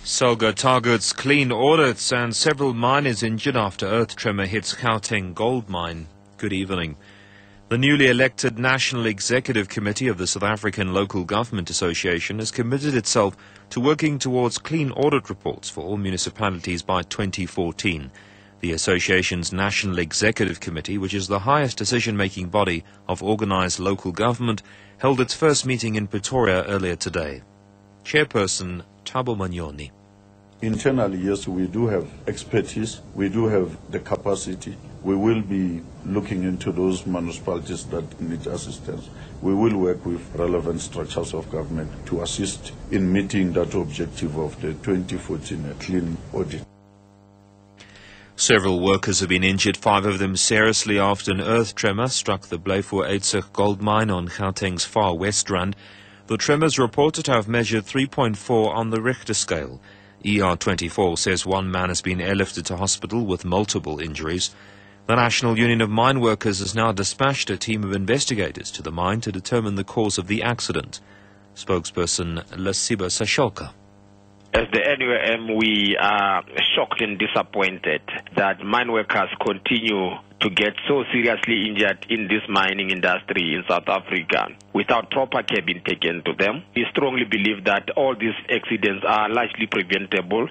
Solga targets clean audits and several miners injured after earth tremor hits Gauteng gold mine. Good evening. The newly elected National Executive Committee of the South African Local Government Association has committed itself to working towards clean audit reports for all municipalities by 2014. The association's National Executive Committee, which is the highest decision-making body of organised local government, held its first meeting in Pretoria earlier today. Chairperson Thabo Manyoni. Internally, yes, we do have expertise, we do have the capacity. We will be looking into those municipalities that need assistance. We will work with relevant structures of government to assist in meeting that objective of the 2014 clean audit. Several workers have been injured, 5 of them seriously, after an earth tremor struck the Blyvoor gold mine on Gauteng's far west rand. The tremor is reported to have measured 3.4 on the Richter scale. ER24 says one man has been airlifted to hospital with multiple injuries. The National Union of Mine Workers has now dispatched a team of investigators to the mine to determine the cause of the accident. Spokesperson Lasiba Sashoka. As the NUM, we are shocked and disappointed that mine workers continue to get so seriously injured in this mining industry in South Africa without proper care being taken to them. We strongly believe that all these accidents are largely preventable.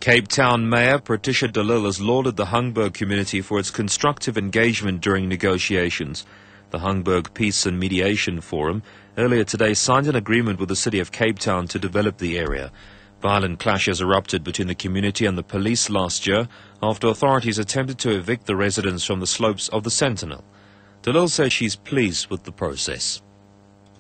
Cape Town Mayor Patricia de Lille has lauded the Hungberg community for its constructive engagement during negotiations. The Hungberg Peace and Mediation Forum earlier today signed an agreement with the city of Cape Town to develop the area. Violent clashes erupted between the community and the police last year after authorities attempted to evict the residents from the slopes of the Sentinel. De Lille says she's pleased with the process.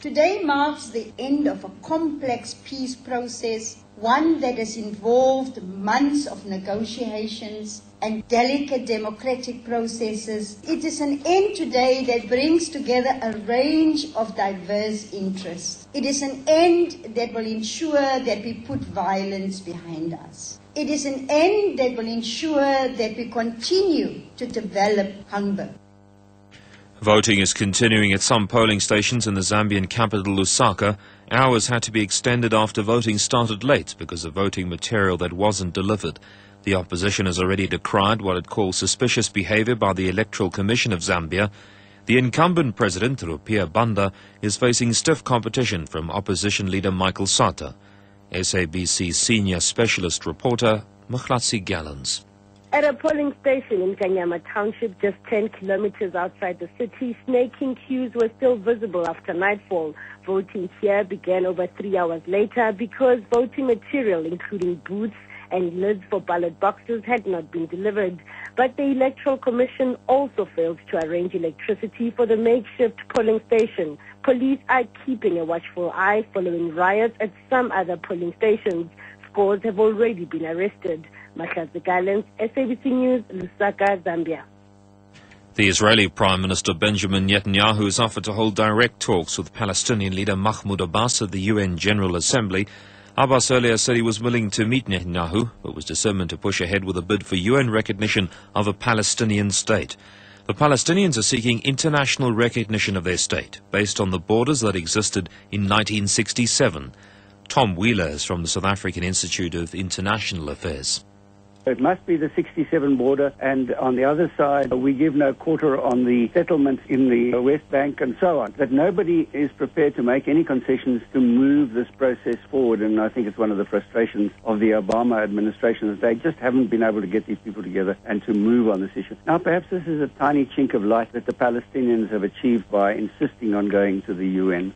Today marks the end of a complex peace process, one that has involved months of negotiations and delicate democratic processes. It is an end today that brings together a range of diverse interests. It is an end that will ensure that we put violence behind us. It is an end that will ensure that we continue to develop hunger. Voting is continuing at some polling stations in the Zambian capital Lusaka. Hours had to be extended after voting started late because of voting material that wasn't delivered. The opposition has already decried what it calls suspicious behavior by the Electoral Commission of Zambia. The incumbent president, Rupia Banda, is facing stiff competition from opposition leader Michael Sata. SABC senior specialist reporter Mkhlatsi Gallons. At a polling station in Kanyama Township, just 10 kilometers outside the city, snaking queues were still visible after nightfall. Voting here began over 3 hours later because voting material, including booths and lids for ballot boxes, had not been delivered. But the Electoral Commission also failed to arrange electricity for the makeshift polling station. Police are keeping a watchful eye following riots at some other polling stations. Scores have already been arrested. Mkhlatsi Gallons, SABC News, Lusaka, Zambia. The Israeli Prime Minister Benjamin Netanyahu has offered to hold direct talks with Palestinian leader Mahmoud Abbas at the UN General Assembly. Abbas earlier said he was willing to meet Netanyahu, but was determined to push ahead with a bid for UN recognition of a Palestinian state. The Palestinians are seeking international recognition of their state, based on the borders that existed in 1967. Tom Wheeler is from the South African Institute of International Affairs. It must be the 67 border, and on the other side, we give no quarter on the settlements in the West Bank and so on. That nobody is prepared to make any concessions to move this process forward, and I think it's one of the frustrations of the Obama administration that they just haven't been able to get these people together and to move on this issue. Now, perhaps this is a tiny chink of light that the Palestinians have achieved by insisting on going to the UN.